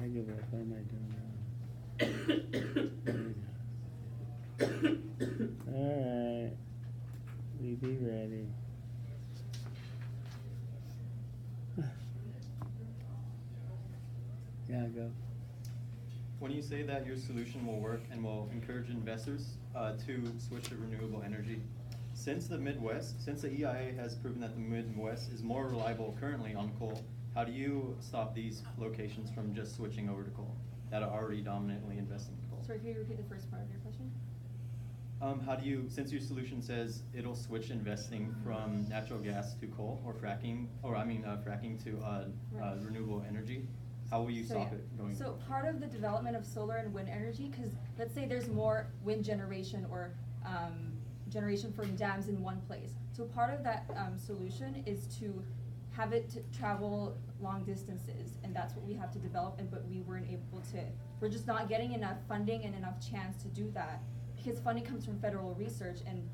give up. What am I doing now? Alright. We be ready. Yeah, go. When you say that your solution will work and will encourage investors to switch to renewable energy, since the EIA has proven that the Midwest is more reliable currently on coal, how do you stop these locations from just switching over to coal that are already dominantly investing in coal? Sorry, can you repeat the first part of your question? How do you, since your solution says it'll switch investing from natural gas to coal or fracking, fracking to Right. renewable energy, how will you stop it going? So part of the development of solar and wind energy, because let's say there's more wind generation or generation from dams in one place. So part of that solution is to have it to travel long distances, and that's what we have to develop. But we weren't able to. We're just not getting enough funding and enough chance to do that, because funding comes from federal research, and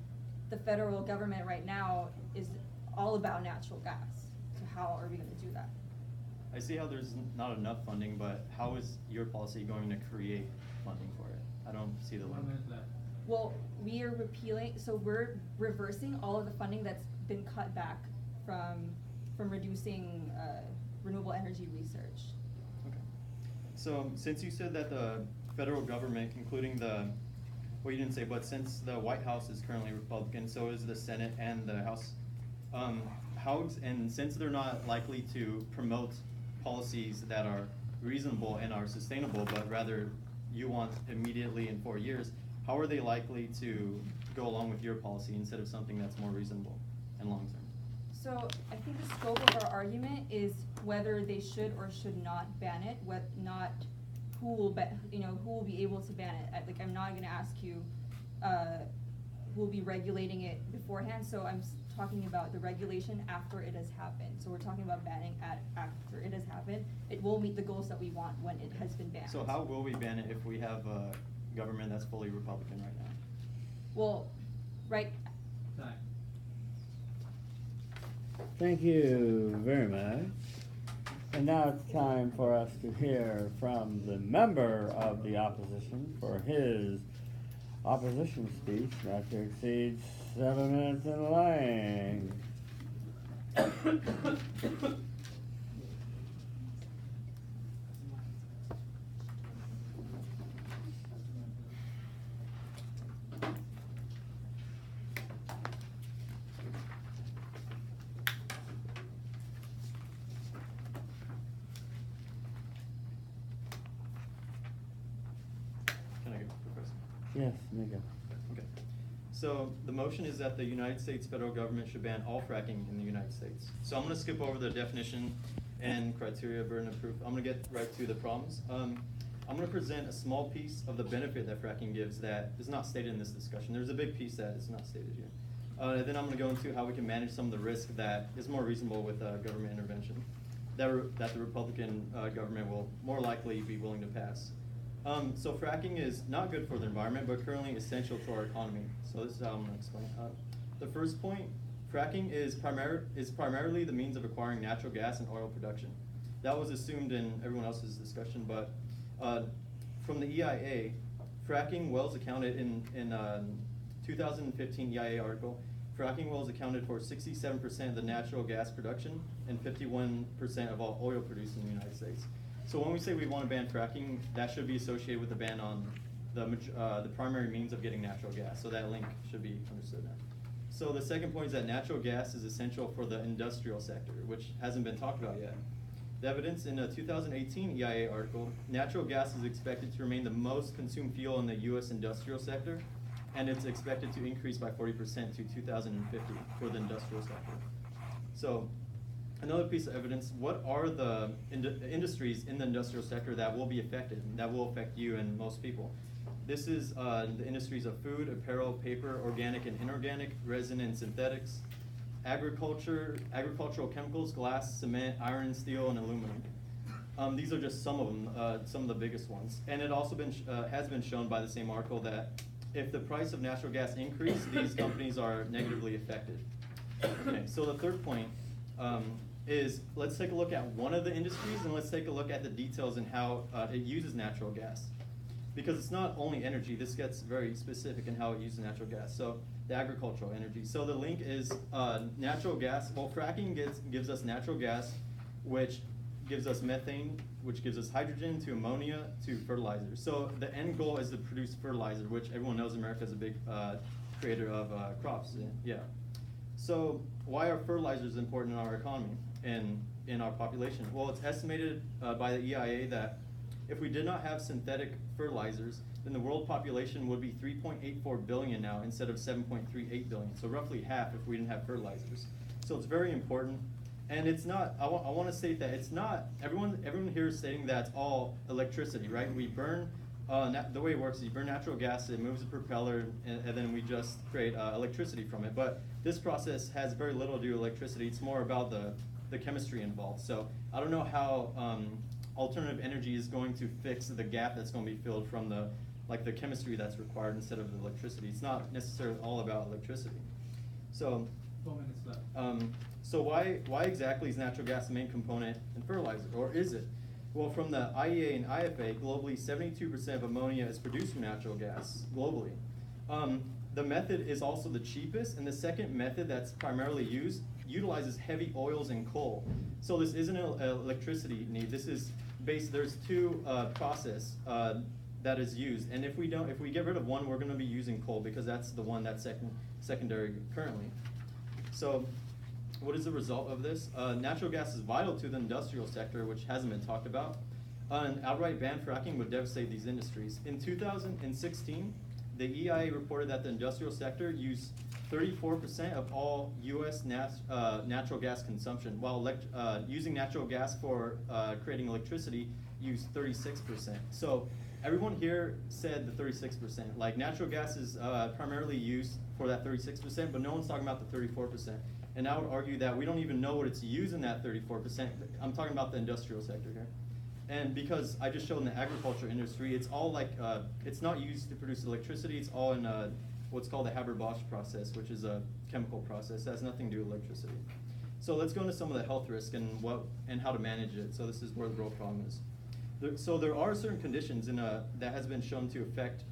the federal government right now is all about natural gas. So how are we going to do that? I see how there's not enough funding, but how is your policy going to create funding for it? I don't see the link. Well, we are we're reversing all of the funding that's been cut back from reducing renewable energy research. Okay. So since you said that the federal government, including well, you didn't say, but since the White House is currently Republican, so is the Senate and the House. And since they're not likely to promote policies that are reasonable and are sustainable, but rather you want immediately in 4 years, how are they likely to go along with your policy instead of something that's more reasonable and long-term? So I think the scope of our argument is whether they should or should not ban it, who will be able to ban it. Like, I'm not going to ask you who will be regulating it beforehand. So I'm talking about the regulation after it has happened. So we're talking about banning after it has happened. It will meet the goals that we want when it has been banned. So how will we ban it if we have a government that's fully Republican right now? Well, right. Thank you very much. And now it's time for us to hear from the member of the opposition for his opposition speech, not to exceed 7 minutes in length. Can I go, Professor? Yes, Mika. Okay. So the motion is that the United States federal government should ban all fracking in the United States. So I'm going to skip over the definition and criteria, burden of proof. I'm going to get right to the problems. I'm going to present a small piece of the benefit that fracking gives that is not stated in this discussion. There's a big piece that is not stated here. And then I'm going to go into how we can manage some of the risk that is more reasonable with government intervention that the Republican government will more likely be willing to pass. So fracking is not good for the environment, but currently essential to our economy. So this is how I'm going to explain. The first point, fracking is primarily the means of acquiring natural gas and oil production. That was assumed in everyone else's discussion, but from the EIA, fracking wells accounted in 2015 EIA article, fracking wells accounted for 67% of the natural gas production and 51% of all oil produced in the United States. So when we say we want to ban fracking, that should be associated with the ban on the primary means of getting natural gas. So that link should be understood now. So the second point is that natural gas is essential for the industrial sector, which hasn't been talked about yet. The evidence in a 2018 EIA article, natural gas is expected to remain the most consumed fuel in the U.S. industrial sector, and it's expected to increase by 40% to 2050 for the industrial sector. So another piece of evidence, what are the industries in the industrial sector that will be affected, that will affect you and most people? This is the industries of food, apparel, paper, organic and inorganic, resin and synthetics, agricultural chemicals, glass, cement, iron, steel, and aluminum. These are just some of them, some of the biggest ones. And it also has been shown by the same article that if the price of natural gas increases, these companies are negatively affected. Okay, so the third point, is let's take a look at one of the industries and let's take a look at the details and how it uses natural gas. Because it's not only energy, this gets very specific in how it uses natural gas. So the agricultural energy. So the link is natural gas. Well, fracking gives us natural gas, which gives us methane, which gives us hydrogen to ammonia to fertilizer. So the end goal is to produce fertilizer, which everyone knows America is a big creator of crops. Yeah. So why are fertilizers important in our economy and in our population? Well, it's estimated by the EIA that if we did not have synthetic fertilizers, then the world population would be 3.84 billion now instead of 7.38 billion. So roughly half if we didn't have fertilizers. So it's very important. And it's not, I want to state that it's not, everyone here is stating that it's all electricity, right? We burn, the way it works is you burn natural gas, it moves a propeller, and then we just create electricity from it. But this process has very little to do with electricity. It's more about the chemistry involved. So I don't know how alternative energy is going to fix the gap that's going to be filled from the chemistry that's required instead of the electricity. It's not necessarily all about electricity. So 4 minutes left. So why exactly is natural gas the main component in fertilizer, or is it? Well, from the IEA and IFA, globally 72% of ammonia is produced from natural gas, globally. The method is also the cheapest, and the second method that's primarily used utilizes heavy oils and coal. So this isn't an electricity need, this is there's two process that is used, and if we get rid of one, we're gonna be using coal because that's the one that's secondary currently. So what is the result of this? Natural gas is vital to the industrial sector, which hasn't been talked about. An outright ban fracking would devastate these industries. In 2016, the EIA reported that the industrial sector used 34% of all U.S. natural gas consumption, while using natural gas for creating electricity used 36%. So everyone here said the 36%. Like natural gas is primarily used for that 36%, but no one's talking about the 34%. And I would argue that we don't even know what it's used in that 34%. I'm talking about the industrial sector here. And because I just showed in the agriculture industry, it's all like, it's not used to produce electricity, it's all in what's called the Haber-Bosch process, which is a chemical process. It has nothing to do with electricity. So let's go into some of the health risk and how to manage it. So this is where the real problem is. So there are certain conditions that has been shown to affect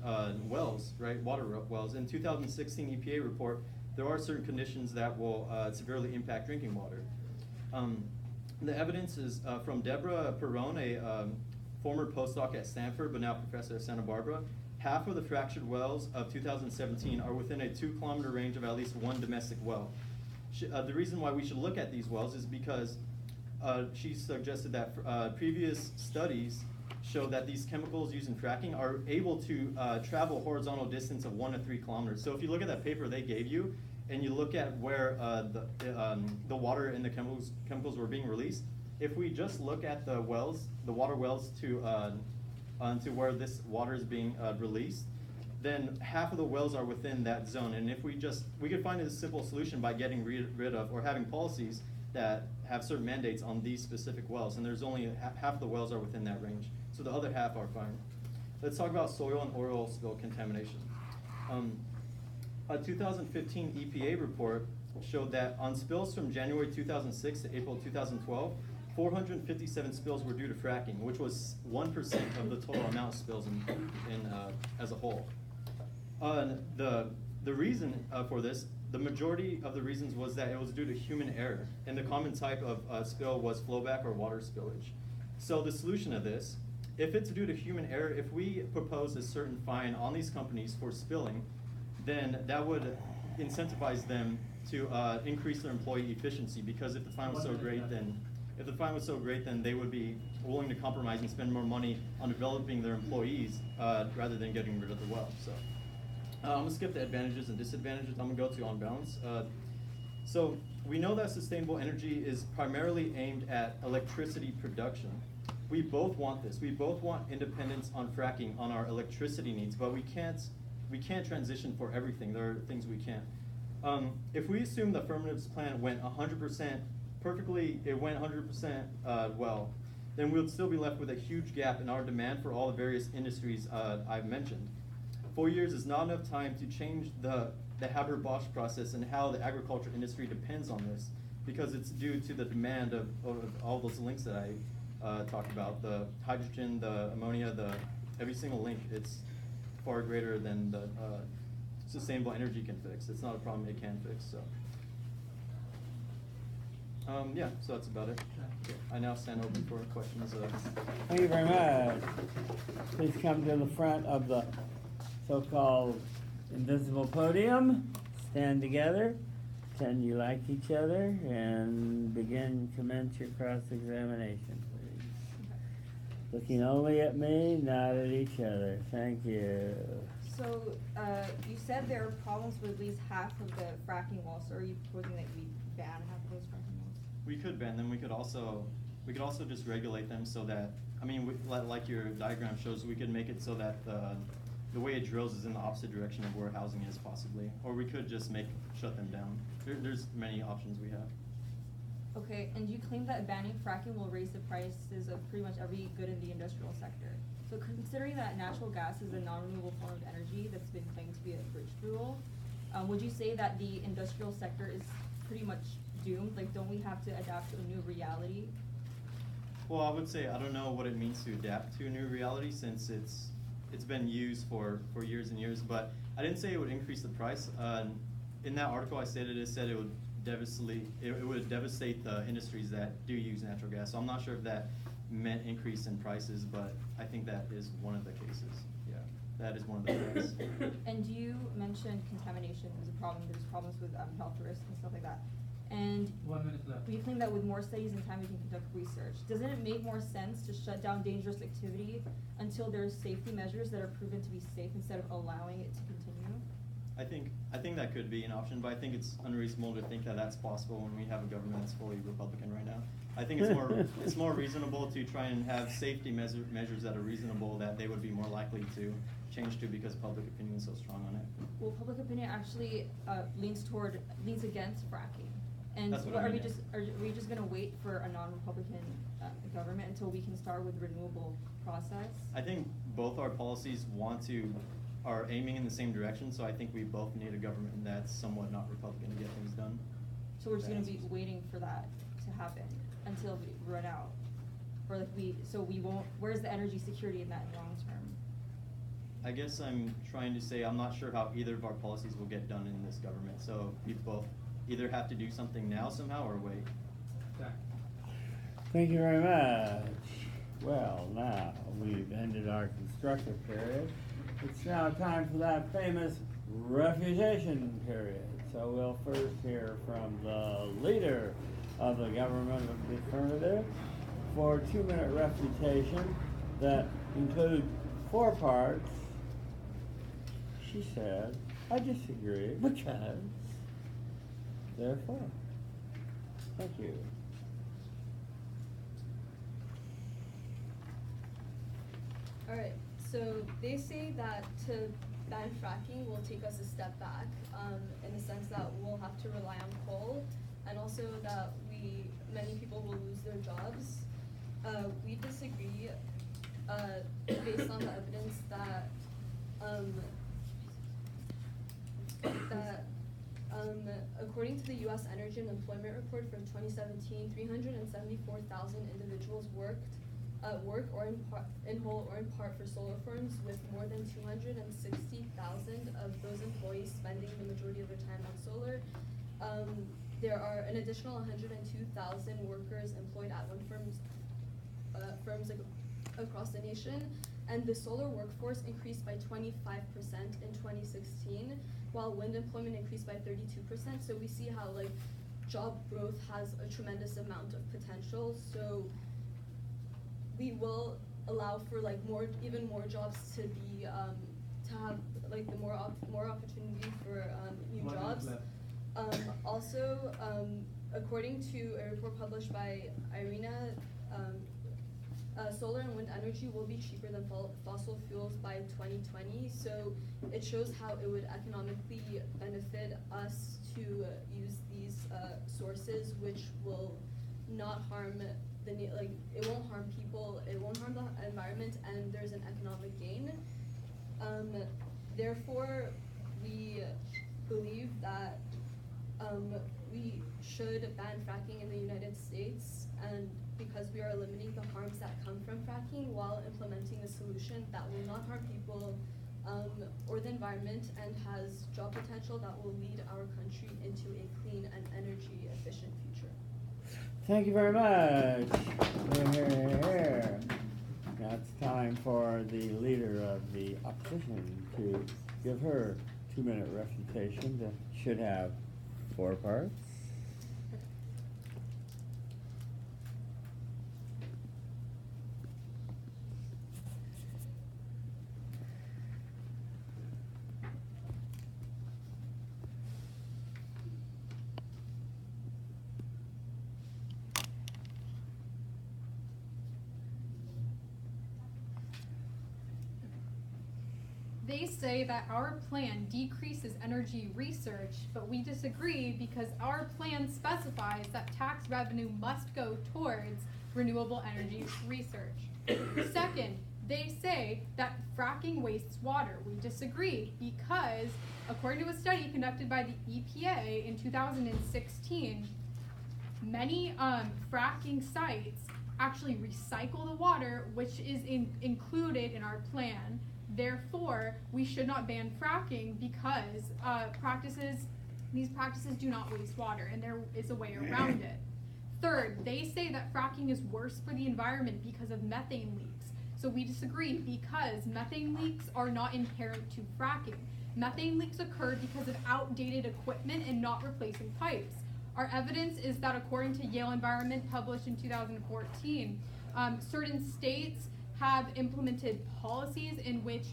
wells, right, water wells. In 2016 EPA report, there are certain conditions that will severely impact drinking water. The evidence is from Deborah Perrone, a former postdoc at Stanford, but now professor at Santa Barbara. Half of the fractured wells of 2017 are within a 2-kilometer range of at least one domestic well. The reason why we should look at these wells is because she suggested that previous studies show that these chemicals used in fracking are able to travel horizontal distance of 1 to 3 kilometers. So if you look at that paper they gave you, and you look at where the water and the chemicals were being released, if we just look at the wells, the water wells to where this water is being released, then half of the wells are within that zone. And if we could find a simple solution by getting rid of or having policies that have certain mandates on these specific wells, and there's only half of the wells are within that range. So the other half are fine. Let's talk about soil and oil spill contamination. A 2015 EPA report showed that on spills from January 2006 to April 2012, 457 spills were due to fracking, which was 1% of the total amount of spills as a whole. The reason for this, the majority of the reasons was that it was due to human error, and the common type of spill was flowback or water spillage. So the solution to this, if it's due to human error, if we propose a certain fine on these companies for spilling, then that would incentivize them to increase their employee efficiency, because if the fine was so great, then they would be willing to compromise and spend more money on developing their employees rather than getting rid of the well. So I'm gonna skip the advantages and disadvantages. I'm gonna go to on balance. So we know that sustainable energy is primarily aimed at electricity production. We both want this. We both want independence on fracking on our electricity needs, but we can't transition for everything. There are things we can't. If we assume the affirmatives plan went 100% perfectly, it went 100% well, then we'll still be left with a huge gap in our demand for all the various industries I've mentioned. 4 years is not enough time to change the Haber-Bosch process and how the agriculture industry depends on this. because it's due to the demand of all those links that I talked about, the hydrogen, the ammonia, every single link. It's far greater than the sustainable energy can fix. It's not a problem it can fix. So yeah, so that's about it. I now stand open for questions. Thank you very much. Please come to the front of the so-called invisible podium. Stand together, pretend you like each other, and commence your cross-examination, please. Looking only at me, not at each other. Thank you. So, you said there are problems with at least half of the fracking walls, so are you proposing that we ban half of those fracking walls? We could ban them. We could also just regulate them so that, I mean, like your diagram shows, we could make it so that the way it drills is in the opposite direction of where housing is possibly, or we could just shut them down. There's many options we have. Okay, and you claim that banning fracking will raise the prices of pretty much every good in the industrial sector. So considering that natural gas is a non-renewable form of energy that's been claimed to be a bridge fuel, would you say that the industrial sector is pretty much doomed? Like, don't we have to adapt to a new reality? Well, I would say I don't know what it means to adapt to a new reality since it's been used for years and years, but I didn't say it would increase the price. In that article I said it would devastate the industries that do use natural gas. So I'm not sure if that meant increase in prices, but I think that is one of the cases. Yeah, that is one of the threats. And you mentioned contamination as a problem. There's problems with health risks and stuff like that. And 1 minute left. we claim that with more studies and time we can conduct research. Doesn't it make more sense to shut down dangerous activity until there's safety measures that are proven to be safe instead of allowing it to continue? I think that could be an option, but I think it's unreasonable to think that that's possible when we have a government that's fully Republican right now. I think it's more reasonable to try and have safety measures that are reasonable that they would be more likely to change to because public opinion is so strong on it. Well, public opinion actually leans against fracking. And That's what I are mean, we just gonna wait for a non-Republican government until we can start with the renewable process? I think both our policies are aiming in the same direction, so I think we both need a government that's somewhat not Republican to get things done. So we're just gonna be waiting for that to happen until we run out? Or like where's the energy security in that long term? I guess I'm trying to say I'm not sure how either of our policies will get done in this government, so we both either have to do something now somehow or wait. Zach. Thank you very much. Well, now we've ended our constructive period. It's now time for that famous refutation period. So we'll first hear from the leader of the government of the affirmative for a 2-minute refutation that includes 4 parts. She said, I disagree because, therefore. Thank you. Alright, so they say that to ban fracking will take us a step back, in the sense that we'll have to rely on coal, and also that many people will lose their jobs. We disagree, based on the evidence that according to the U.S. Energy and Employment Report from 2017, 374,000 individuals work or in whole or in part for solar firms, with more than 260,000 of those employees spending the majority of their time on solar. There are an additional 102,000 workers employed at wind firms like across the nation, and the solar workforce increased by 25% in 2016, while wind employment increased by 32%. So we see how job growth has a tremendous amount of potential. So we will allow for even more jobs to be to have the more opportunity for new 1 minute jobs. left. Also, according to a report published by IRENA, solar and wind energy will be cheaper than fossil fuels by 2020. So it shows how it would economically benefit us to use these sources, which will not harm it won't harm people, it won't harm the environment, and there's an economic gain. Therefore, we believe that we should ban fracking in the United States, and because we are limiting the harms that come from fracking while implementing a solution that will not harm people or the environment and has job potential that will lead our country into a clean and energy efficient future. Thank you very much. Here, here, here. Now it's time for the leader of the opposition to give her 2-minute refutation that should have 4 parts. They say that our plan decreases energy research, but we disagree because our plan specifies that tax revenue must go towards renewable energy research. Second, they say that fracking wastes water. We disagree because, according to a study conducted by the EPA in 2016, many fracking sites actually recycle the water, which is included in our plan. Therefore, we should not ban fracking because these practices do not waste water, and there is a way around it. Third, they say that fracking is worse for the environment because of methane leaks. So we disagree because methane leaks are not inherent to fracking. Methane leaks occur because of outdated equipment and not replacing pipes. Our evidence is that according to Yale Environment published in 2014, certain states have implemented policies in which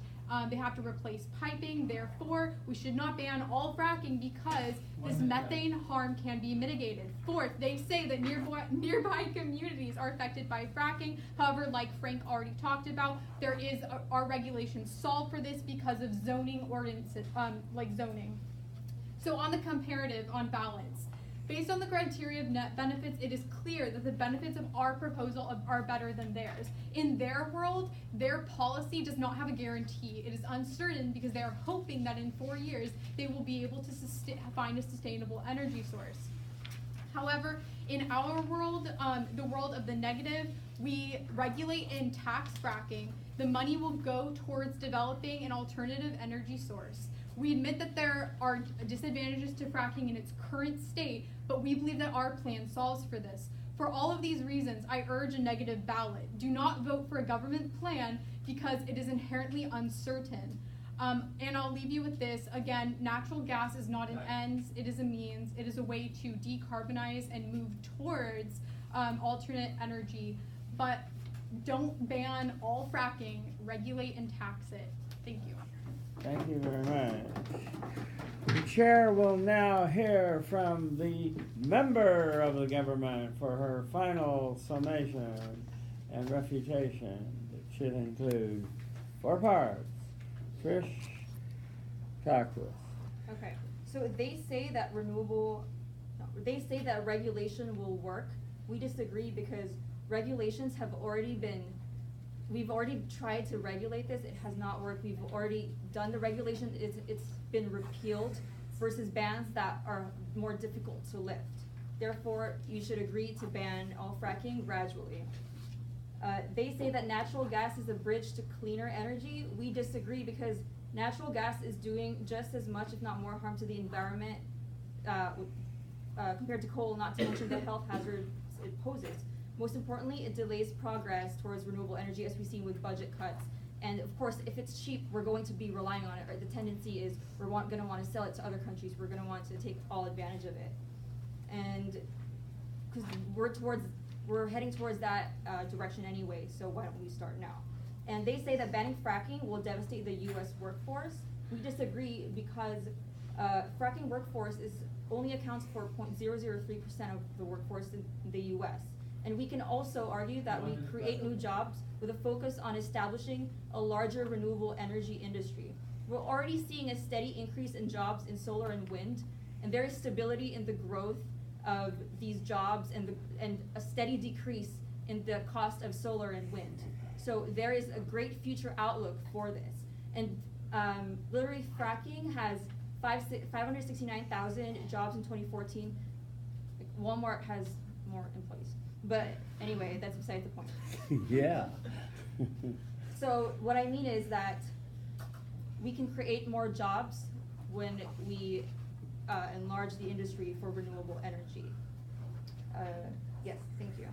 they have to replace piping. Therefore, we should not ban all fracking because this methane harm can be mitigated. Fourth, they say that nearby communities are affected by fracking. However, like Frank already talked about, there is our regulations solve for this because of zoning ordinances, like zoning. So on the comparative, on balance, based on the criteria of net benefits, it is clear that the benefits of our proposal are better than theirs. In their world, their policy does not have a guarantee. It is uncertain because they are hoping that in 4 years, they will be able to find a sustainable energy source. However, in our world, the world of the negative, we regulate and tax fracking. The money will go towards developing an alternative energy source. We admit that there are disadvantages to fracking in its current state, but we believe that our plan solves for this. For all of these reasons, I urge a negative ballot. Do not vote for a government plan because it is inherently uncertain. And I'll leave you with this. Again, natural gas is not an end, it is a means. It is a way to decarbonize and move towards alternate energy. But don't ban all fracking, regulate and tax it. Thank you. Thank you very much. The chair will now hear from the member of the government for her final summation and refutation. It should include 4 parts. Trish, talk to us. Okay, so they say that regulation will work. We disagree because regulations have already been, we've already tried to regulate this, it has not worked. We've already done the regulation, it's been repealed versus bans that are more difficult to lift. Therefore, you should agree to ban all fracking gradually. They say that natural gas is a bridge to cleaner energy. We disagree because natural gas is doing just as much, if not more, harm to the environment compared to coal, not to mention the health hazards it poses. Most importantly, it delays progress towards renewable energy, as we've seen with budget cuts. And of course, if it's cheap, we're going to be relying on it. Or the tendency is we're going to want to sell it to other countries. We're going to want to take all advantage of it. And because we're heading towards that direction anyway, so why don't we start now? And they say that banning fracking will devastate the U.S. workforce. We disagree because fracking workforce only accounts for 0.003% of the workforce in the U.S. And we can also argue that we create new jobs with a focus on establishing a larger renewable energy industry. We're already seeing a steady increase in jobs in solar and wind, and there is stability in the growth of these jobs and a steady decrease in the cost of solar and wind. So there is a great future outlook for this. And literally fracking has 569,000 jobs in 2014. Walmart has more employees. But anyway, that's beside the point. Yeah. So what I mean is that we can create more jobs when we enlarge the industry for renewable energy. Yes, thank you.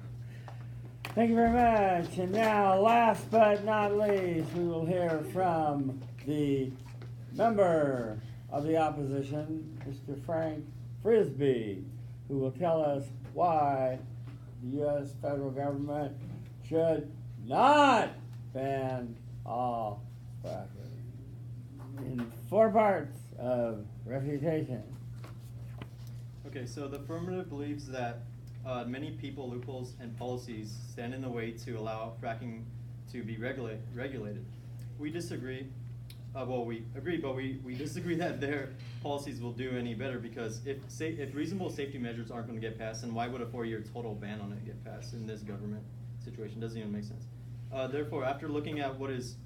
Thank you very much. And now, last but not least, we will hear from the member of the opposition, Mr. Frank Frisbee, who will tell us why the U.S. federal government should not ban all fracking. In 4 parts of refutation. Okay, so the affirmative believes that many people, loopholes, and policies stand in the way to allow fracking to be regulated. We disagree. We agree, but we disagree that their policies will do any better, because if reasonable safety measures aren't going to get passed, then why would a 4-year total ban on it get passed in this government situation? Doesn't even make sense. Therefore, after looking at what is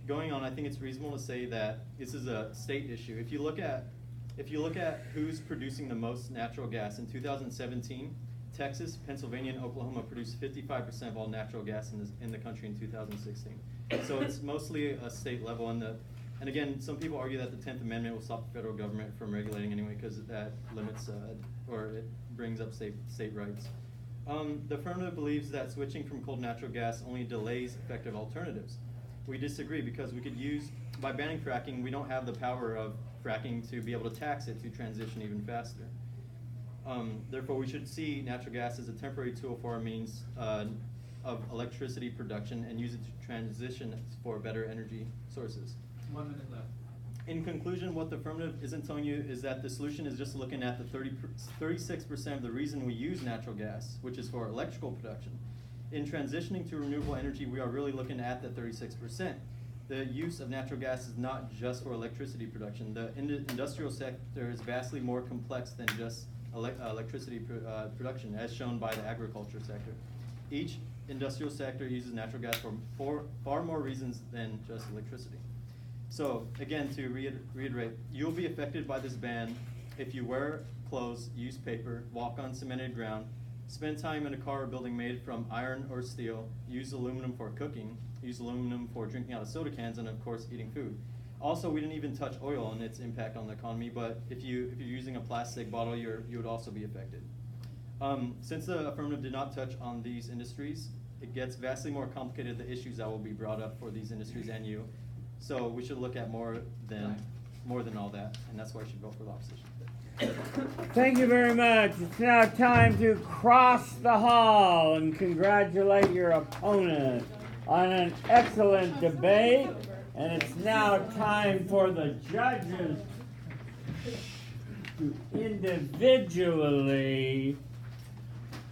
going on, I think it's reasonable to say that this is a state issue. If you look at who's producing the most natural gas in 2017, Texas, Pennsylvania, and Oklahoma produced 55% of all natural gas in the country in 2016. So it's mostly a state level, and again, some people argue that the 10th Amendment will stop the federal government from regulating anyway, because that limits or it brings up state rights. The affirmative believes that switching from coal to natural gas only delays effective alternatives. We disagree, because we could by banning fracking, we don't have the power of fracking to be able to tax it to transition even faster. Therefore, we should see natural gas as a temporary tool for our means of electricity production and use it to transition for better energy sources. 1 minute left. In conclusion, what the affirmative isn't telling you is that the solution is just looking at the 36% of the reason we use natural gas, which is for electrical production. In transitioning to renewable energy, we are really looking at the 36%. The use of natural gas is not just for electricity production. The industrial sector is vastly more complex than just electricity production, as shown by the agriculture sector. Each industrial sector uses natural gas for far more reasons than just electricity. So again, to reiterate, you'll be affected by this ban if you wear clothes, use paper, walk on cemented ground, spend time in a car or building made from iron or steel, use aluminum for cooking, use aluminum for drinking out of soda cans, and of course eating food. Also, we didn't even touch oil and its impact on the economy, but if you're using a plastic bottle, you would also be affected. Since the affirmative did not touch on these industries, it gets vastly more complicated, the issues that will be brought up for these industries and you. So we should look at more than all that, and that's why I should vote for the opposition. Thank you very much. It's now time to cross the hall and congratulate your opponent on an excellent debate. And it's now time for the judges to individually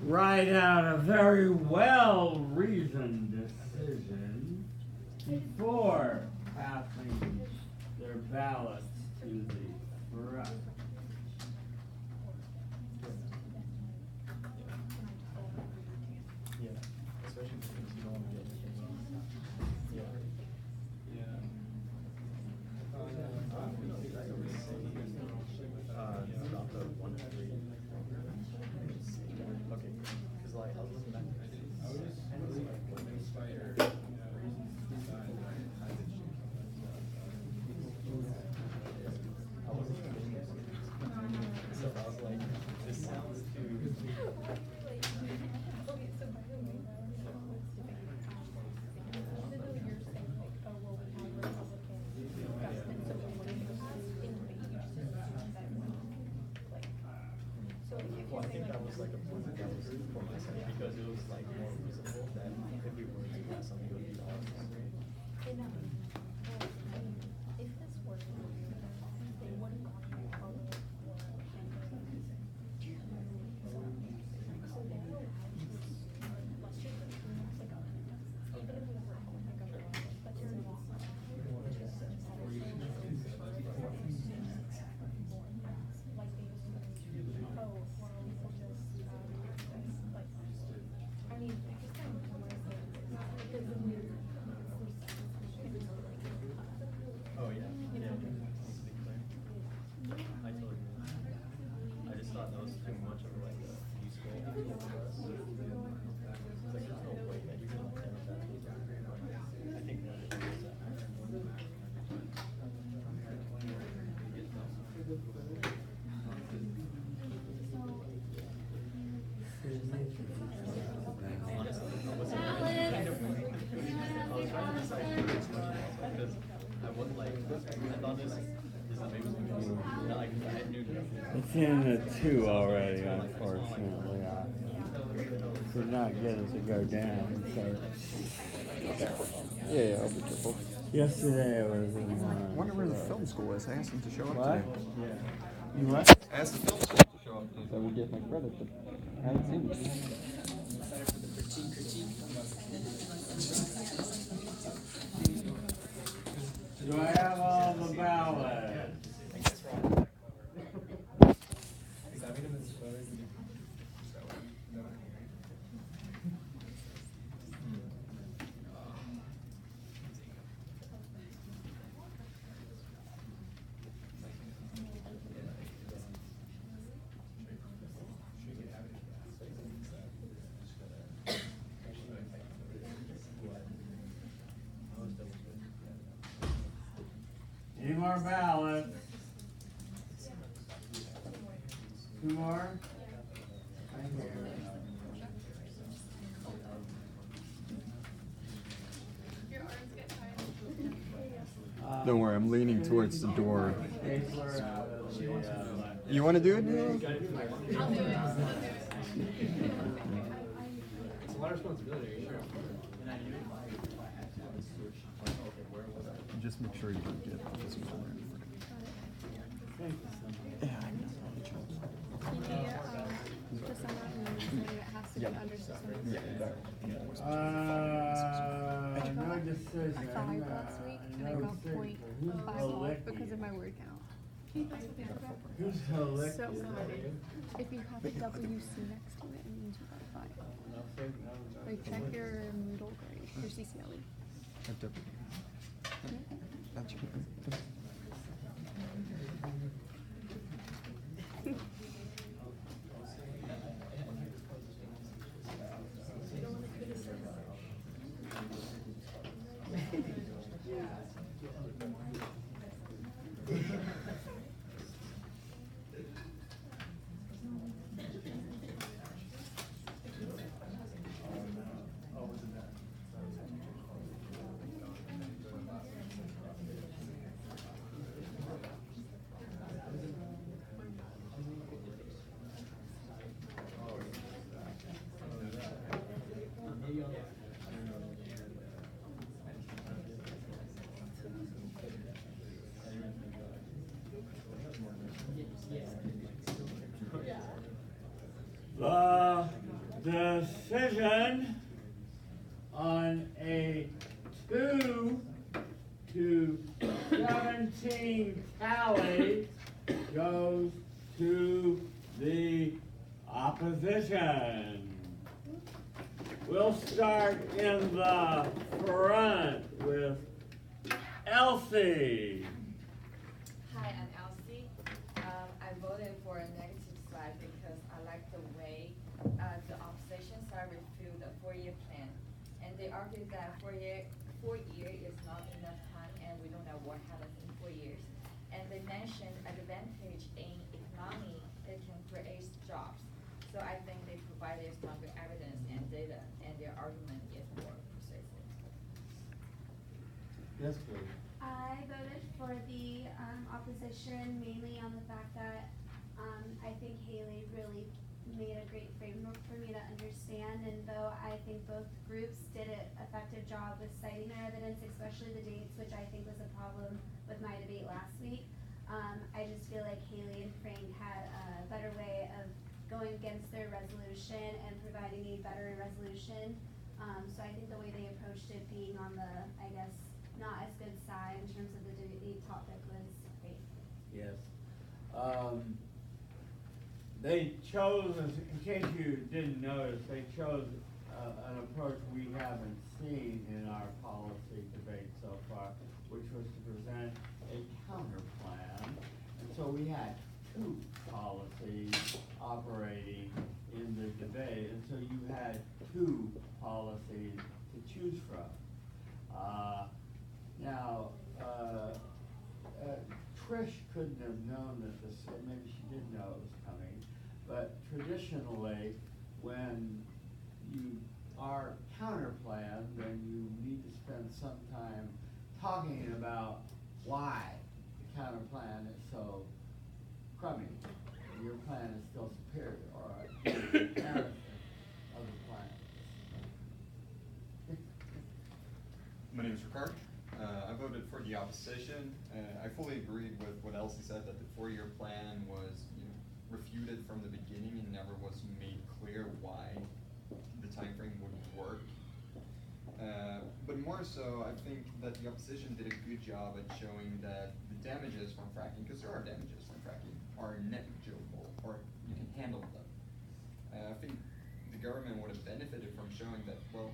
write out a very well-reasoned decision before passing their ballots to the front. Yeah, especially because you don't want to get about the 1 to 3. Okay, because like I was looking back. So I was like, this sounds too. Well, I think that was like a point that was for myself, because it was like more reasonable that if we were to pass something, it would be the opposite. If this were, they wouldn't want to follow it for so they don't actually, let's just like, even if we were but to like they just oh, well, we'll just like I mean, I just kind of what, like, I thought this maybe was gonna be, like, I knew nothing. It's in the 2 already, unfortunately. I did not get it to go down, so. Yeah, I'll be careful. Yesterday it was in I wonder where the film school is. I asked them to show up What? today. You what? I asked the film school to show up today so I would get my credit, but I haven't seen it. Do I have all the ballots? Any more ballots? 2 more? Thank you. Don't worry, I'm leaning towards the door. You want to do it, Neil? I'll do it. I'll do it. It's a lot of responsibility, sure. Just make sure you don't get this one. Yeah, I know. Just send out an email saying it has to be under 6 months. Yeah, No decision. 5 last week, and I no got decision. 0.5 off because of my word count. Who's elected? So, if you have a WC next to it, it means you got 5. Like, check your Moodle grade, your CCLE. That's your The decision on a 2 to 17 tally goes to the opposition. We'll start in the front with Elsie. Hi, I'm Elsie. I voted for a negative side because I like the way the opposition side reviewed the 4-year plan. And they argued that 4 year is not enough time and we don't know what happens in 4 years. And they mentioned advantage in economy that can create jobs. So I think they provided stronger evidence and data and their argument is more persuasive. Yes, please. I voted for the opposition mainly on the fact that I think Haley really made a great framework for me to understand, and though I think both groups did an effective job with citing their evidence, especially the dates, which I think was a problem with my debate last week, I just feel like Haley and Frank had a better way of going against their resolution and providing a better resolution. So I think the way they approached it being on the, I guess, not as good side in terms of the debate topic was great. Yes. They chose, in case you didn't notice, they chose an approach we haven't seen in our policy debate so far, which was to present a counter plan. And so we had 2 policies operating in the debate, and so you had 2 policies to choose from. Now, Trish couldn't have known that this, or maybe she did know it was coming, but traditionally, when you are counterplanned, then you need to spend some time talking about why the counter plan is so crummy. Your plan is still superior, or a good comparison of the plans. My name is Ricard. I voted for the opposition. I fully agreed with what Elsie said, that the 4-year plan was refuted from the beginning and never was made clear why the time frame wouldn't work. But more so, I think that the opposition did a good job at showing that the damages from fracking, because there are damages from fracking, are negligible, or you can handle them. I think the government would have benefited from showing that, well,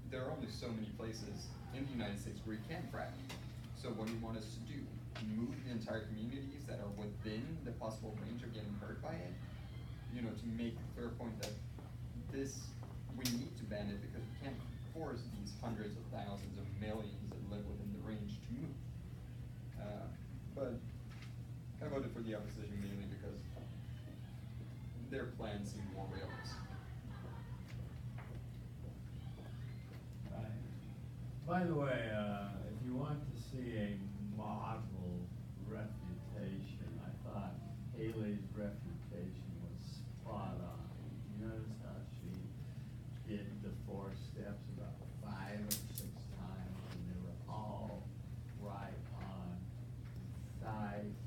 there are only so many places in the United States where you can frack. So what do you want us to do? Move the entire communities that are within the possible range of getting hurt by it? To make a clear point that we need to ban it because we can't force these hundreds of thousands of millions that live within the range to move. But I voted for the opposition mainly because their plan seemed more realistic. By the way, if you want to see a model refutation, I thought Haley's refutation was spot on. You notice how she did the 4 steps about 5 or 6 times, and they were all right on, size,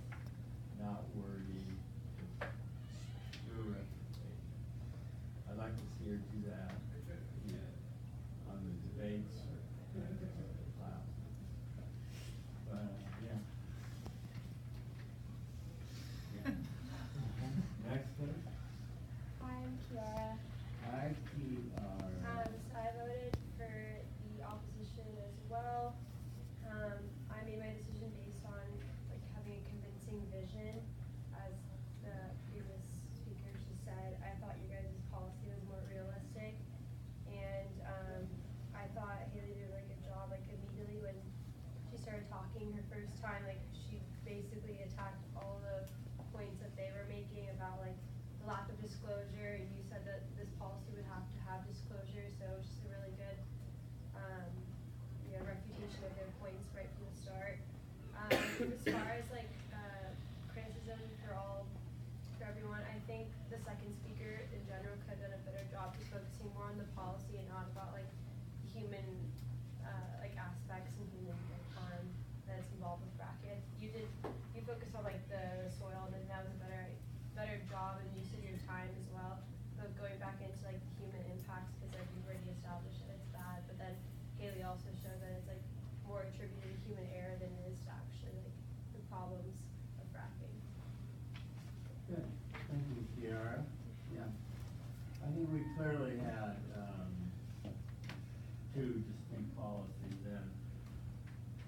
not wordy, true refutation. I'd like to see her do that on the debates. Next, please. Hi, I'm Kiara. Hi, Kiara. So I voted for the opposition as well. I made my decision based on having a convincing vision, as the previous speakers just said. I thought your guys' policy was more realistic, and I thought Haley did a really good job. Immediately when she started talking her first time, she basically attacked all the points that they were making about the lack of disclosure. You said that this policy would have to have disclosure, so it's just a really good refutation of their points right from the start. As far as criticism for everyone, I think the second speaker in general could have done a better job just focusing more on the policy and not about human aspects and human harm that's involved with bracket. You focused on the soil, and that was a better job and use of your time as well. But going back into the human impacts, because we've already established that it's bad. But then Haley also showed that it's more attributed to human error than it is to actually the problems of fracking. Good. Thank you, Kiara. Yeah. I think we clearly had 2 distinct policies, and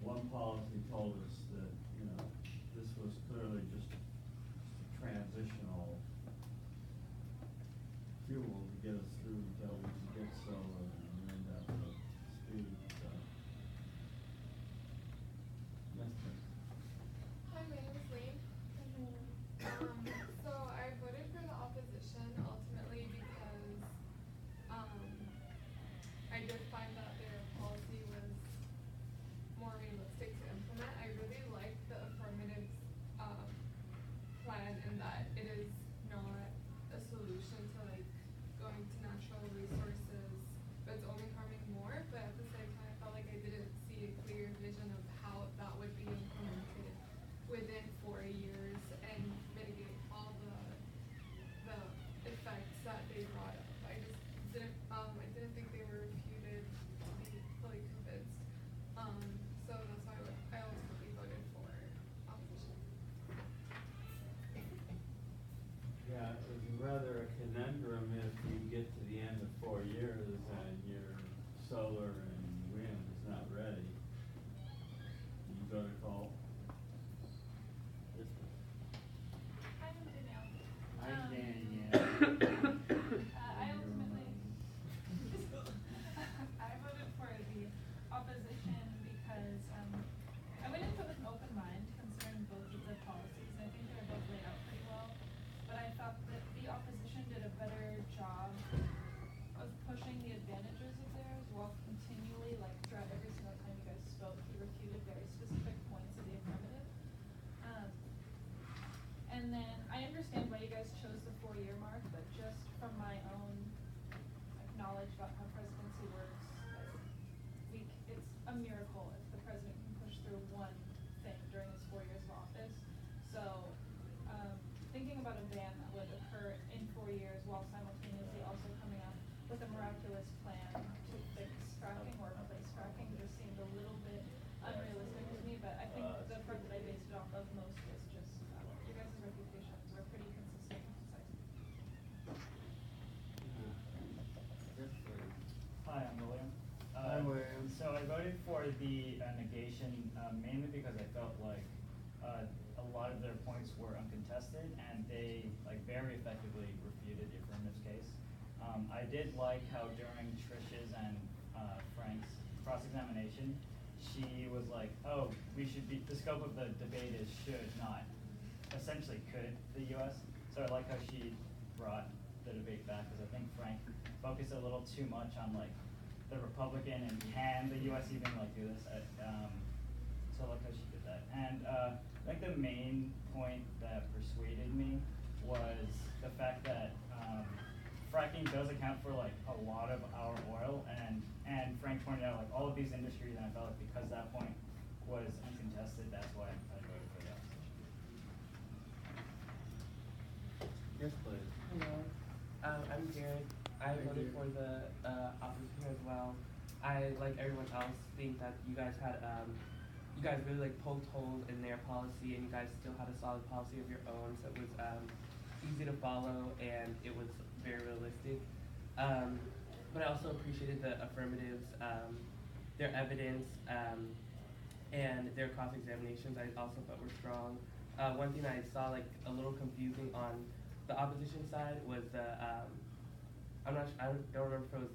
one policy told us that, this was clearly just a transitional fuel to get us through until we could get solar and end up with speed, so. Yes, please. Hi, my name is Lee. So I voted for the opposition ultimately because I did find that their policy was more realistic to implement. I really 4-year mark, but just from my own knowledge about how presidency works, it's a miracle if the president can push through one thing during his 4 years of office. So thinking about a ban that would occur in 4 years while simultaneously also coming up with a miraculous plan to fix fracking or replace fracking just seemed a little bit unrealistic to me, but I think the part that I based it off of most was just your guys' reputations were pretty consistent. Hi, I'm William. Hi, William. So I voted for the negation mainly because I felt like a lot of their points were uncontested and they very effectively refuted the affirmative case. I did like how during Trish's and Frank's cross-examination, she was like, oh, the scope of the debate is should, not essentially could the US. So I like how she brought the debate back because I think Frank focused a little too much on the Republican and can the US even do this. So I like how she did that. And I think the main point that persuaded me was the fact that fracking does account for a lot of our oil, and Frank pointed out all of these industries, and I felt like because that point was uncontested, that's why I voted for the opposition. Yes, please. Hello, I'm Jared. I voted for the opposition as well. I, like everyone else, think that you guys had you guys really poked holes in their policy, and you guys still had a solid policy of your own, so it was easy to follow and it was very realistic. But I also appreciated the affirmatives, their evidence, and their cross-examinations I also felt were strong. One thing I saw a little confusing on the opposition side was the I don't remember if it was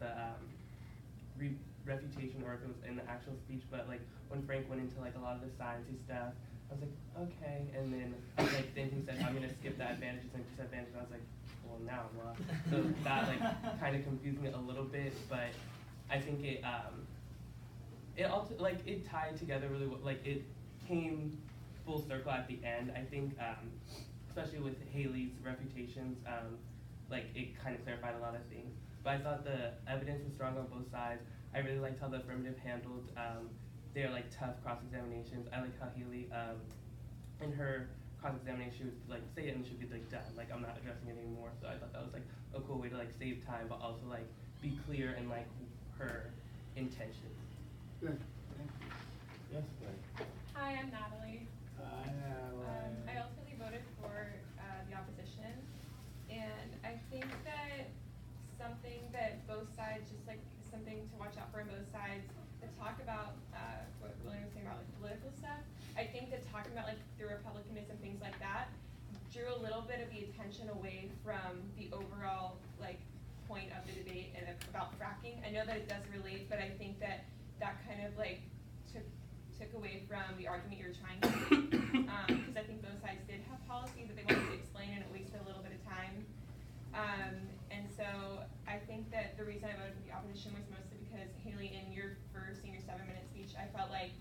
the refutation or if it was in the actual speech, but when Frank went into a lot of the sciencey stuff, I was like, okay, and then then he said I'm gonna skip the advantages and disadvantages, and I was like, well now what? So that kind of confused me a little bit, but I think it all it tied together really well. It came full circle at the end. I think especially with Haley's refutations, it kind of clarified a lot of things. But I thought the evidence was strong on both sides. I really liked how the affirmative handled their tough cross-examinations. I like how Haley in her cross-examination would say it and she'd be done. I'm not addressing it anymore. So I thought that was a cool way to save time, but also be clear in her intentions. Good. Thank you. Yes, please. Hi, I'm Natalie. Hi, Natalie. I ultimately voted for the opposition, and I think that something that both sides, something to watch out for on both sides, to talk about what William was saying about political stuff. I think that talking about the Republicanism, things like that, drew a little bit of the attention away from the overall point of the debate and about fracking. I know that it does relate, but I think that kind of took away from the argument you were trying to make, because I think both sides did have policies that they wanted to explain, and it wasted a little bit of time. And so I think that the reason I voted for the opposition was mostly because, Haley, in your 7-minute speech, I felt like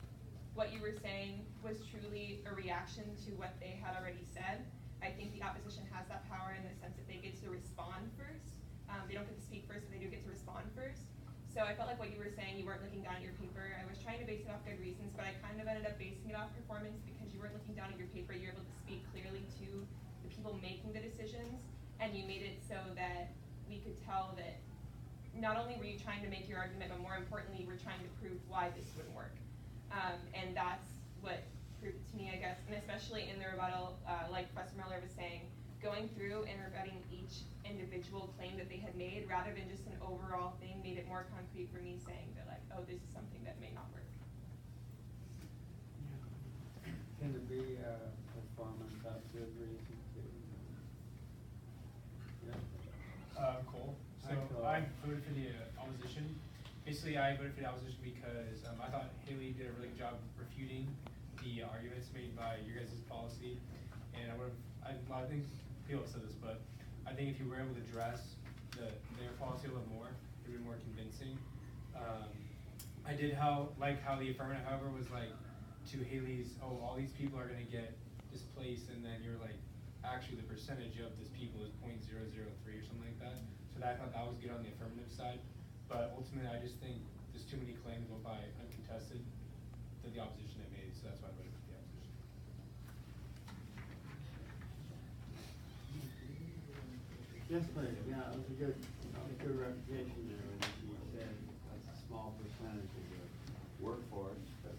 what you were saying was truly a reaction to what they had already said. I think the opposition has that power in the sense that they get to respond first. They don't get to speak first, but they do get to respond first. So I felt like what you were saying, you weren't looking down at your paper. I was trying to base it off good reasons, but I kind of ended up basing it off performance because you weren't looking down at your paper. You were able to speak clearly to the people making the decisions, and you made it so that we could tell that not only were you trying to make your argument, but more importantly, you were trying to prove why this wouldn't work. And that's what proved to me, I guess, and especially in the rebuttal, like Professor Miller was saying, going through and rebutting each individual claim that they had made rather than just an overall thing made it more concrete for me, saying that oh, this is something that may not work. Can it be performance of good reason too? Yeah. Cole. Hi, So Cole. I voted for the opposition. Basically, I voted for the opposition because I thought Haley did a really good job refuting the arguments made by your guys' policy, and I think people have said this, but I think if you were able to address their policy a little more, it would be more convincing. I did like how the affirmative, however, was to Haley's, oh, all these people are gonna get displaced, and then you're actually the percentage of this people is 0.003 or something like that. So that, I thought that was good on the affirmative side. But ultimately, I just think there's too many claims went by uncontested that the opposition had made, so that's why I voted for the opposition. Yes, please. Yeah, it was a good reputation there. When you said that's a small percentage of the workforce, but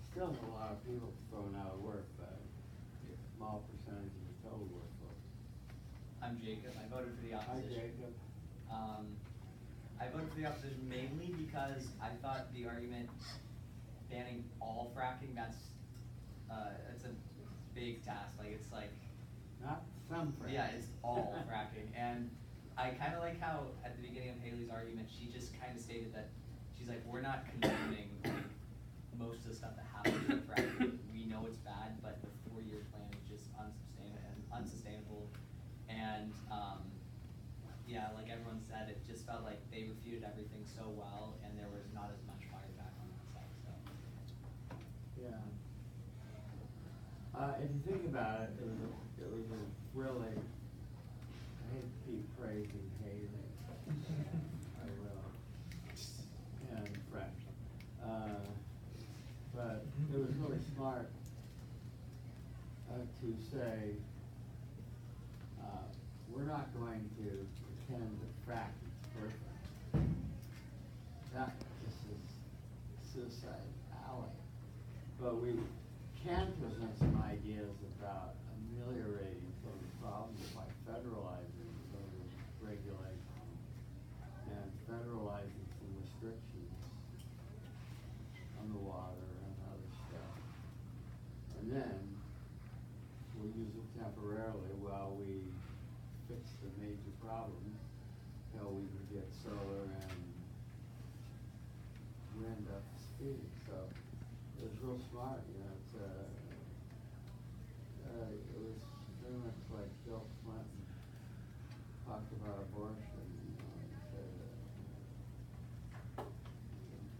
still a lot of people thrown out of work, but a small percentage of the total workforce. I'm Jacob. I voted for the Hi, opposition. Jacob. I voted for the opposition mainly because I thought the argument banning all fracking, it's a big task. Like, it's like, Not some fracking. yeah, it's all fracking. And I kind of like how at the beginning of Haley's argument, she just kind of stated that she's like, we're not condoning like most of the stuff that happens with fracking. We know it's bad, but the 4-year plan is just unsustainable. And yeah, like everyone said, it just felt like they refuted everything so well, and there was not as much fireback on that side. So Yeah. If you think about it, it was a really, I hate to keep praising Haley. I will. And Frank. But it was really smart to say, we're not going to pretend that fracking is perfect. That just is suicide alley. But we can present some ideas about ameliorating some of the problems by federalizing some of the regulations and federalizing some restrictions on the water and other stuff. And then we'll use it temporarily while we fix the major problems until we can get solar and wind up to speed. So it was real smart, you know. It was very much like Bill Clinton talked about abortion, you know, and said,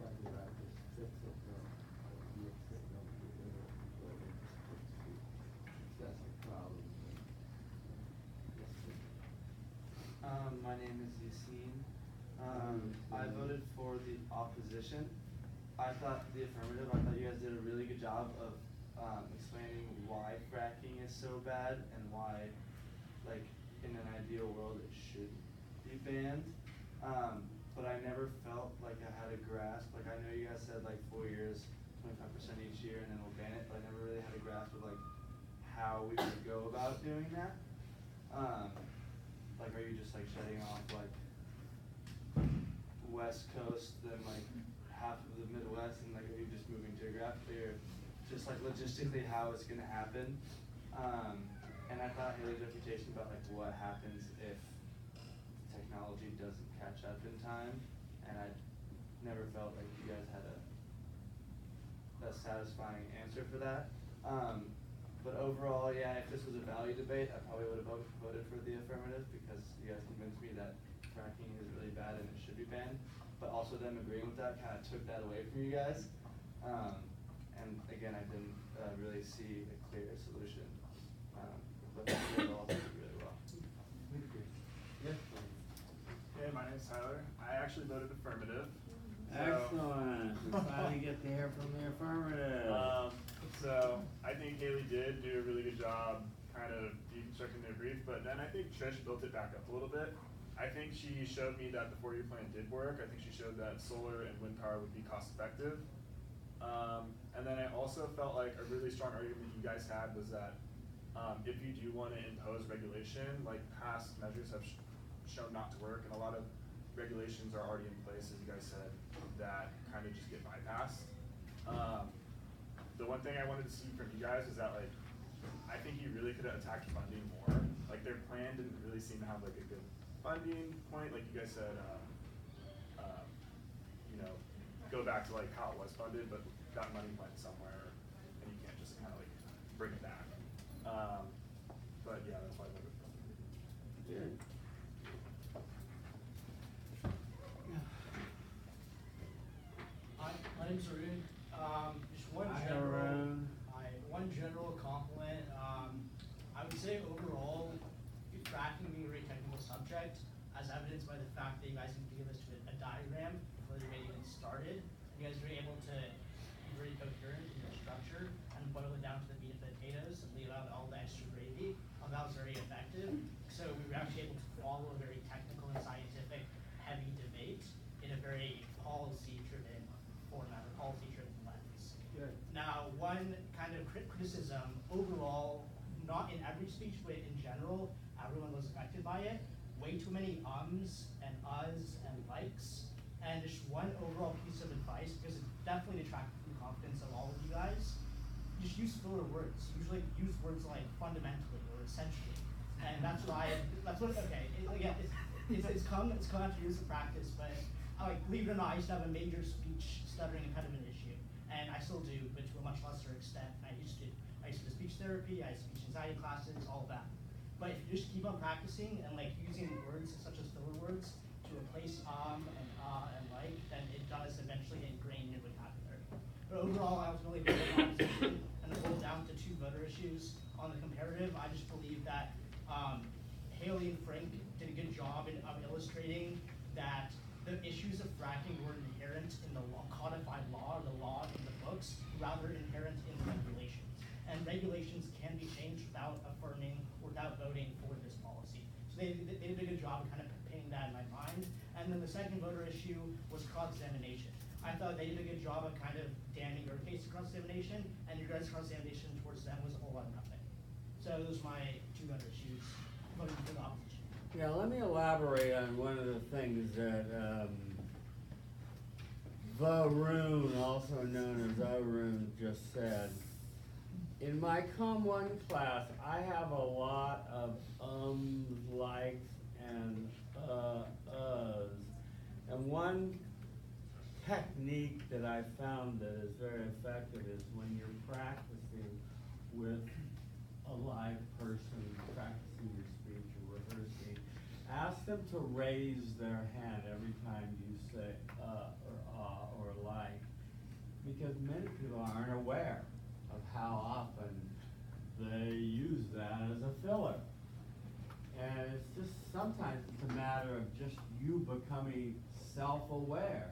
talk about just fix it, don't mix it, don't get rid of it, but it just fix the excessive problems. My name is Yassine. I voted for the opposition. I thought the affirmative, I thought you guys did a really good job of explaining why fracking is so bad and why, like, in an ideal world it should be banned. But I never felt like I had a grasp. Like, I know you guys said like 4 years, 25% each year, and then we'll ban it, but I never really had a grasp of like how we would go about doing that. Like, are you just like shutting off like West Coast, then like half of the Midwest, and like are you just moving geographically, or just like logistically how it's gonna happen? And I thought Haley's reputation about like what happens if technology doesn't catch up in time, and I never felt like you guys had a satisfying answer for that. But overall, yeah, if this was a value debate, I probably would have voted for the affirmative because you guys convinced me that fracking is really bad and it should be banned. But also them agreeing with that kind of took that away from you guys. And again, I didn't really see a clear solution. But you guys all did really well. Yes, Hey, my name's Tyler. I actually voted affirmative. excellent. We finally get to hear from the affirmative. So I think Haley did do a really good job kind of deconstructing their brief, but then I think Trish built it back up a little bit. I think she showed me that the 4-year plan did work. I think she showed that solar and wind power would be cost effective. And then I also felt like a really strong argument you guys had was that if you do want to impose regulation, like past measures have shown not to work, and a lot of regulations are already in place, as you guys said, that kind of just get bypassed. The one thing I wanted to see from you guys is that, like, I think you really could have attacked funding more. Like, their plan didn't really seem to have like a good funding point. Like you guys said, you know, go back to like how it was funded, but that money went somewhere, and you can't just kind of like bring it back. But yeah, that's why I voted for it. Good. Hi, my name's Arun. Just one Hi, general, Arun. one general compliment. I I would say overall, fracking being a very technical subject, as evidenced by the fact that you guys can give us a diagram before the debate even started. You guys were able to be very coherent in your structure and boil it down to the meat and potatoes and leave out all the extra gravy. That was very effective. So we were actually able to follow a very technical and scientific heavy debate in a very policy-driven format or policy-driven lens. Good. Now, one kind of criticism overall, not in every speech, but in general, everyone was affected by it. Way too many ums and uhs and likes. And just one overall piece of advice, because it definitely detracted from the confidence of all of you guys. Just use filler words. Usually use words like fundamentally or essentially. And that's what it's come after years of practice, but believe it or not, I used to have a major speech stuttering impediment issue. And I still do, but to a much lesser extent. I used to do speech therapy, I had speech anxiety classes, all of that. But if you just keep on practicing and using words such as filler words to replace and like, then it does eventually get ingrained in your vocabulary. But overall, I was really big on opposition, and it boiled down to 2 voter issues. On the comparative, I just believe that Haley and Frank did a good job of illustrating that the issues of fracking were inherent in the codified law, or the law in the books, rather inherent in the regulations. And regulations can be changed without affirming or without voting for this policy. So they did a good job of kind of painting that in my mind. And then the second voter issue was cross-examination. I thought they did a good job of kind of damning your case to cross-examination, and your guys' cross-examination towards them was a whole lot of nothing. So those are my 2 voter issues, voting for the opposition. Yeah, let me elaborate on one of the things that Varun, also known as Arun, just said. In my COMM 1 class, I have a lot of likes, and uhs. And one technique that I found that is very effective is when you're practicing with a live person, practicing your speech or rehearsing, ask them to raise their hand every time you say or like, because many people aren't aware of how often they use that as a filler. And it's just, sometimes it's a matter of just you becoming self-aware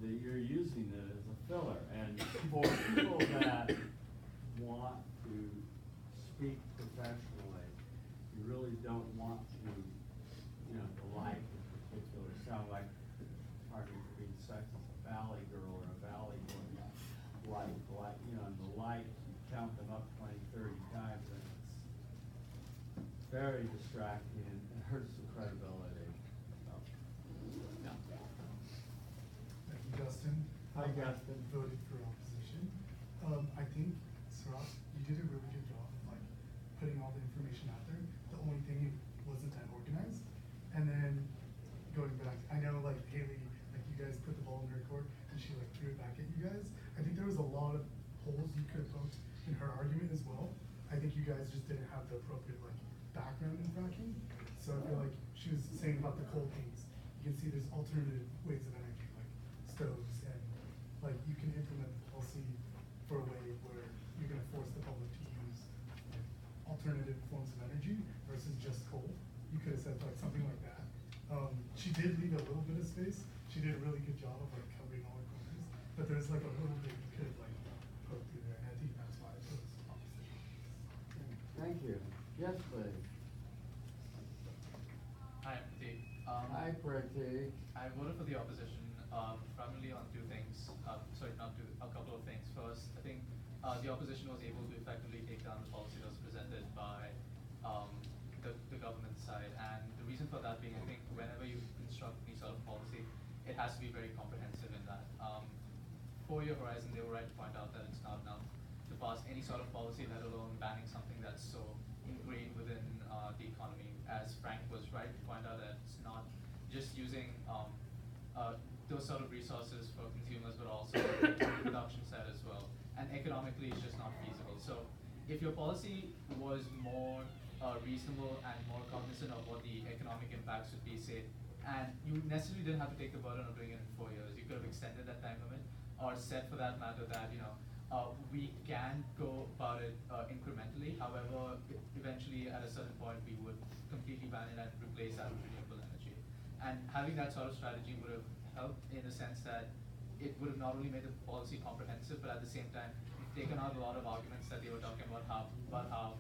that you're using it as a filler. And for people that want to speak professionally, you really don't want to, the like in particular, sound like targeting for being sexist, a valley girl or a valley boy. And the like, you count them up 20, 30 times, and it's very distracting and it hurts the credibility. Thank you, Justin. Hi, Justin. Voted for opposition. I think, Sarat, you did a really good job of putting all the information out there. The only thing wasn't that organized. And then going back, I know Haley, you guys put the ball in her court and she threw it back at you guys. I think there was a lot of holes you could have poked in her argument as well. I think you guys just didn't have the appropriate background in fracking. So I feel like she was saying about the coal paints. You can see there's alternative ways of energy, like stoves, and you can implement the policy for a way where you're going to force the public to use alternative forms of energy versus just coal. You could have said something like that. She did leave a little bit of space. She did a really good job of covering all her corners, but there's a little bit you could have poked through there, and I think that's why it was opposition. Thank you. Yes, please. Hi, I'm Pratik. Hi, Pratik. I voted for the opposition primarily on 2 things. A couple of things. First, I think the opposition was able to effectively take down the policy that was presented by the government side. And the reason for that being, I think whenever you construct any sort of policy, it has to be very comprehensive in that. For your horizon, they were right to point out that it's not enough to pass any sort of policy, let alone banning something that's so ingrained within the economy. As Frank was right to point out that it's not just using those sort of resources for consumers, but also the production side as well. And economically, it's just not feasible. So if your policy was more reasonable and more cognizant of what the economic impacts would be, say, and you necessarily didn't have to take the burden of doing it in 4 years. You could have extended that time limit, or said for that matter that, we can go about it incrementally. However, eventually at a certain point we would completely ban it and replace that with renewable energy. And having that sort of strategy would have helped in the sense that it would have not only made the policy comprehensive, but at the same time taken out a lot of arguments that they were talking about how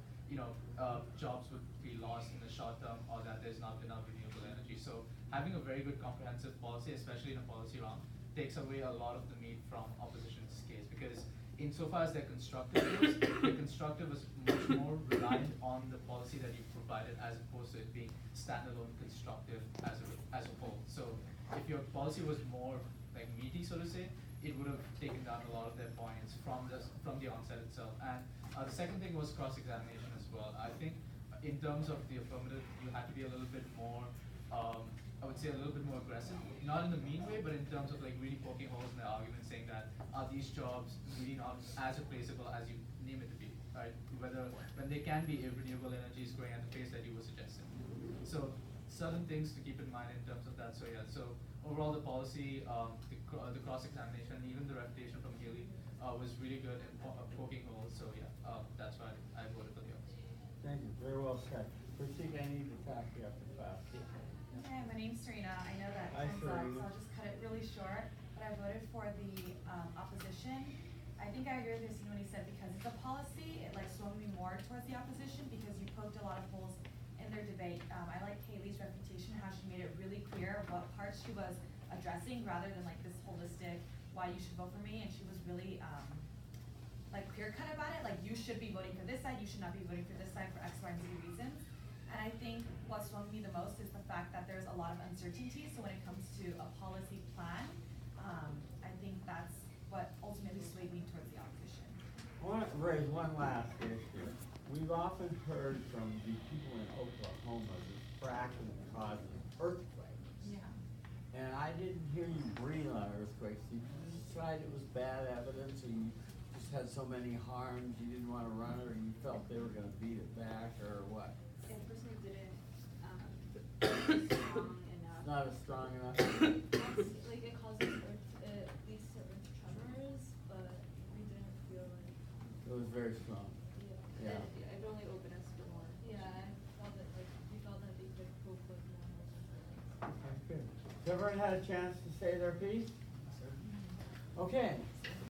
jobs would be lost in the short term, or that there's not enough renewable energy. So having a very good comprehensive policy, especially in a policy round, takes away a lot of the meat from opposition's case, because insofar as their constructive goes, their constructive is much more reliant on the policy that you provided as opposed to it being standalone constructive as a whole. So if your policy was more like meaty, so to say, it would have taken down a lot of their points from the onset itself. And the second thing was cross-examination as well. I think in terms of the affirmative, you had to be a little bit more, I would say a little bit more aggressive, not in the mean way, but in terms of like really poking holes in the argument, saying that are these jobs really not as replaceable as you name it to be, right? When they can be if renewable energy is growing at the pace that you were suggesting. So certain things to keep in mind in terms of that. So yeah, so overall the policy, the cross-examination, even the refutation from Haley was really good in poking holes. So yeah, that's why I voted for the opposite. Thank you, very well said. Pratik, I need to talk to you after class. Hi, my name's Serena. I know that Hi, time's up, Serena. so I'll just cut it really short. But I voted for the opposition. I think I agree with Yassine when he said because it's a policy, it like swung me more towards the opposition because you poked a lot of holes in their debate. I like Haley's reputation, how she made it really clear what parts she was addressing rather than like this holistic why you should vote for me. And she was really like clear cut about it. Like you should be voting for this side, you should not be voting for this side for X, Y, and Z reasons. And I think what swung me the most is the fact that there's a lot of uncertainty. So when it comes to a policy plan, I think that's what ultimately swayed me towards the opposition. I want to raise one last issue. We've often heard from the people in Oklahoma that fracking causes earthquakes. Yeah. And I didn't hear you breathe on earthquakes. Did you decide it was bad evidence, or you just had so many harms you didn't want to run it, or you felt they were going to beat it back, or what? It personally didn't strong enough. Not as strong enough? Like it causes it leads to earth tremors, but we didn't feel like It was very strong. Yeah. It only opened us for more. Yeah, I felt that like we felt that we could cope with more. That's good. Has everyone had a chance to say their piece? Okay.